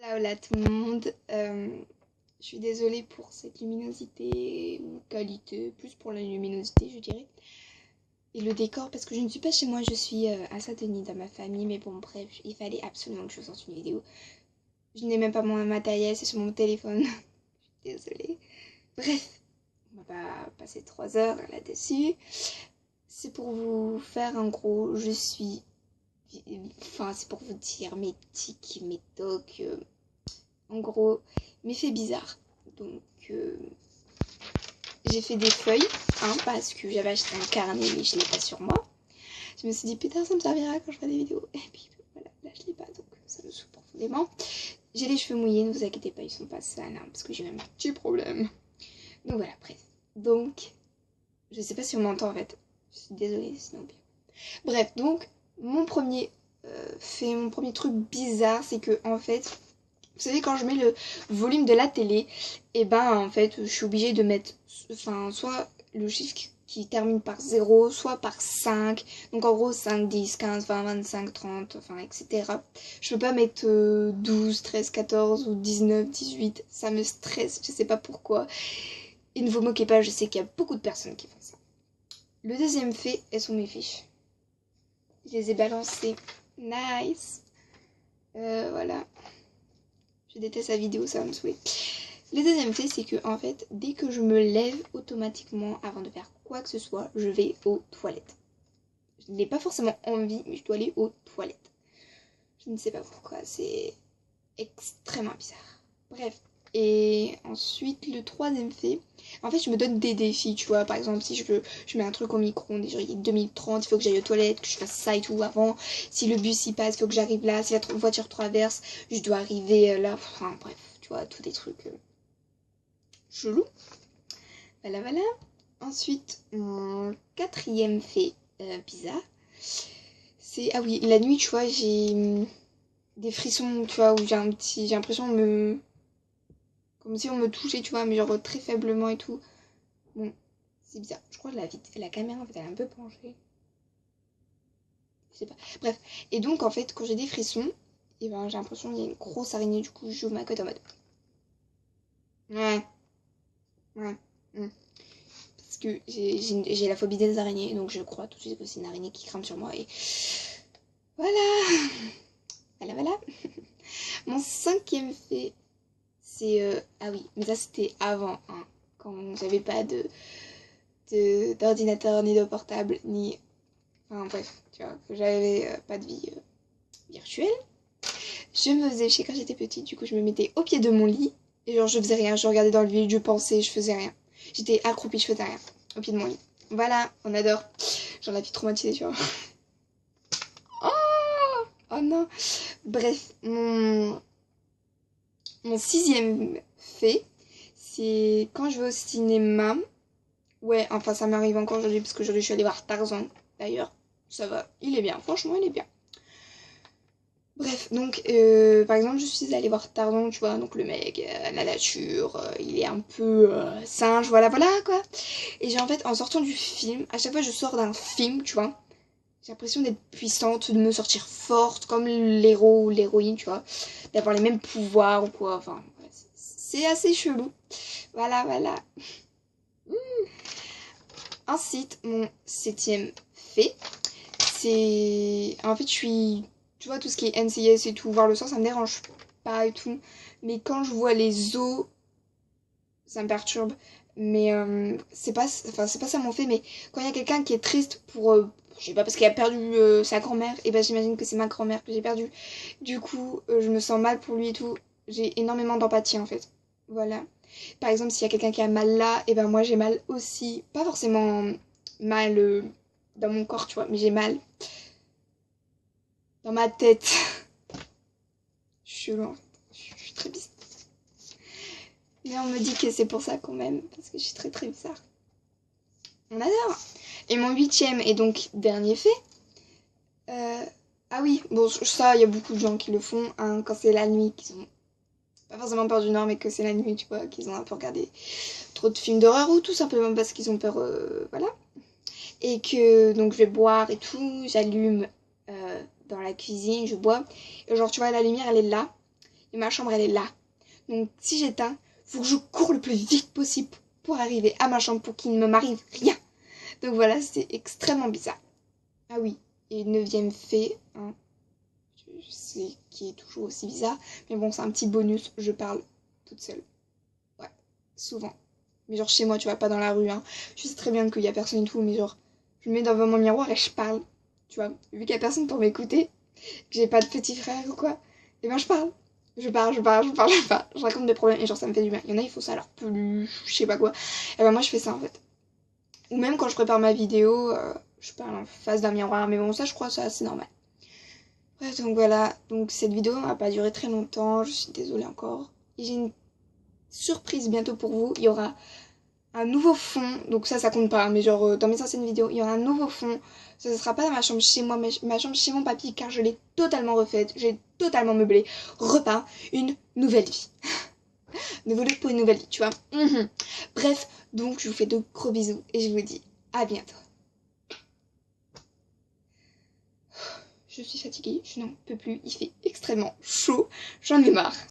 Hola, hola tout le monde. Je suis désolée pour cette luminosité ou qualité, plus pour la luminosité je dirais. Et le décor parce que je ne suis pas chez moi, je suis à Saint-Denis dans ma famille. Mais bon bref, il fallait absolument que je sorte une vidéo. Je n'ai même pas mon matériel, c'est sur mon téléphone. Désolée. Bref, on va pas passer 3 heures là-dessus. C'est pour vous faire en gros, je suis... Enfin, c'est pour vous dire mes tics, mes tocs... En gros, mes faits bizarres. Donc, j'ai fait des feuilles, hein, parce que j'avais acheté un carnet, mais je l'ai pas sur moi. Je me suis dit, putain, ça me servira quand je ferai des vidéos. Et puis, voilà, là, je l'ai pas, donc ça me saoule profondément. J'ai les cheveux mouillés, ne vous inquiétez pas, ils sont pas sales, hein, parce que j'ai même un petit problème. Donc, voilà, bref. Donc, je sais pas si on m'entend, en fait. Je suis désolée, sinon bien. Bref, donc, mon premier mon premier truc bizarre, c'est que, en fait... Vous savez, quand je mets le volume de la télé, et ben en fait, je suis obligée de mettre soit le chiffre qui termine par 0, soit par 5. Donc en gros 5, 10, 15, 20, 25, 30, enfin etc. Je peux pas mettre 12, 13, 14 ou 19, 18. Ça me stresse, je sais pas pourquoi. Et ne vous moquez pas, je sais qu'il y a beaucoup de personnes qui font ça. Le deuxième fait, elles sont mes fiches. Je les ai balancées. Nice. Voilà. Je déteste la vidéo, ça va me saouler. Le deuxième fait, c'est que en fait, dès que je me lève automatiquement, avant de faire quoi que ce soit, je vais aux toilettes. Je n'ai pas forcément envie, mais je dois aller aux toilettes. Je ne sais pas pourquoi, c'est extrêmement bizarre. Bref. Et ensuite, le troisième fait, en fait, je me donne des défis, tu vois. Par exemple, si je mets un truc au micro-ondes, genre il est 2030, il faut que j'aille aux toilettes, que je fasse ça et tout avant. Si le bus y passe, il faut que j'arrive là. Si la voiture traverse, je dois arriver là. Enfin, bref, tu vois, tous des trucs chelous. Voilà, voilà. Ensuite, mon quatrième fait bizarre, c'est... Ah oui, la nuit, tu vois, j'ai des frissons, tu vois, où j'ai l'impression de me... Comme si on me touchait, tu vois, mais genre très faiblement et tout. Bon, c'est bizarre. Je crois que la caméra, en fait, elle est un peu penchée. Je sais pas. Bref. Et donc, en fait, quand j'ai des frissons, et ben, j'ai l'impression qu'il y a une grosse araignée. Du coup, j'ouvre ma cote en mode... Ouais. Ouais. Parce que j'ai la phobie des araignées. Donc, je crois tout de suite que c'est une araignée qui crame sur moi. Et voilà. Voilà, voilà. Mon cinquième fait, c'est... Ah oui, mais ça, c'était avant, hein, quand j'avais pas d'ordinateur, ni de portable, ni... Enfin bref, tu vois, que j'avais pas de vie virtuelle. Je me faisais chier quand j'étais petite, du coup je me mettais au pied de mon lit, et genre je faisais rien, je regardais dans le vide, je pensais, je faisais rien. J'étais accroupie, je faisais rien, au pied de mon lit. Voilà, on adore. Genre la vie traumatisée, tu vois. Oh, oh non. Bref, mon sixième fait, c'est quand je vais au cinéma. Ouais, enfin ça m'arrive encore aujourd'hui parce qu'aujourd'hui je suis allée voir Tarzan. D'ailleurs, ça va, il est bien, franchement il est bien. Bref, donc par exemple je suis allée voir Tarzan, tu vois, donc le mec, la nature, il est un peu singe, voilà, voilà quoi. Et j'ai en fait, en sortant du film, à chaque fois je sors d'un film, tu vois, j'ai l'impression d'être puissante, de me sortir forte, comme l'héros ou l'héroïne, tu vois, d'avoir les mêmes pouvoirs ou quoi, enfin, ouais, c'est assez chelou. Voilà, voilà. Ensuite, mon septième fait, c'est... En fait, je suis... Tu vois, tout ce qui est NCIS et tout, voir le sang, ça me dérange pas et tout. Mais quand je vois les os, ça me perturbe. Mais c'est pas ça mon fait, mais quand il y a quelqu'un qui est triste pour... je sais pas, parce qu'il a perdu sa grand-mère, et ben j'imagine que c'est ma grand-mère que j'ai perdue. Du coup, je me sens mal pour lui et tout. J'ai énormément d'empathie en fait. Voilà. Par exemple, s'il y a quelqu'un qui a mal là, et ben moi j'ai mal aussi. Pas forcément mal dans mon corps, tu vois, mais j'ai mal dans ma tête. Je suis chelou en fait. Je suis très bizarre. Mais on me dit que c'est pour ça qu'on m'aime, parce que je suis très très bizarre. On adore. Et mon huitième et donc dernier fait. Ah oui, bon ça, il y a beaucoup de gens qui le font, hein, quand c'est la nuit, qu'ils ont pas forcément peur du Nord, mais que c'est la nuit, tu vois, qu'ils ont un peu regardé trop de films d'horreur ou tout simplement parce qu'ils ont peur, voilà. Et que donc je vais boire et tout, j'allume dans la cuisine, je bois. Et genre tu vois la lumière elle est là. et ma chambre elle est là. Donc si j'éteins, faut que je cours le plus vite possible pour arriver à ma chambre pour qu'il ne m'arrive rien. Donc voilà, c'est extrêmement bizarre. Ah oui, et 9e fait, hein, je sais qui est toujours aussi bizarre, mais bon, c'est un petit bonus, je parle toute seule. Ouais, souvent. Mais genre chez moi, tu vois, pas dans la rue, hein. Je sais très bien qu'il y a personne et tout, mais genre, je me mets devant mon miroir et je parle. Tu vois, vu qu'il y a personne pour m'écouter, que j'ai pas de petit frère ou quoi, et ben je parle. Je parle, je raconte des problèmes et genre ça me fait du bien. Il y en a, il faut ça leur peluche, je sais pas quoi. Et ben moi je fais ça en fait. Ou même quand je prépare ma vidéo, je parle en face d'un miroir, mais bon ça je crois ça c'est normal. Bref donc voilà, donc cette vidéo n'a pas duré très longtemps, je suis désolée encore. Et j'ai une surprise bientôt pour vous, il y aura un nouveau fond, donc ça compte pas, mais genre dans mes anciennes vidéos, il y aura un nouveau fond. Ça ne sera pas dans ma chambre chez moi, mais ma chambre chez mon papy, car je l'ai totalement refaite, j'ai totalement meublé, repeint, une nouvelle vie. Nouveau look pour une nouvelle vie, tu vois. Bref, donc je vous fais de gros bisous et je vous dis à bientôt. Je suis fatiguée, je n'en peux plus, il fait extrêmement chaud, j'en ai marre.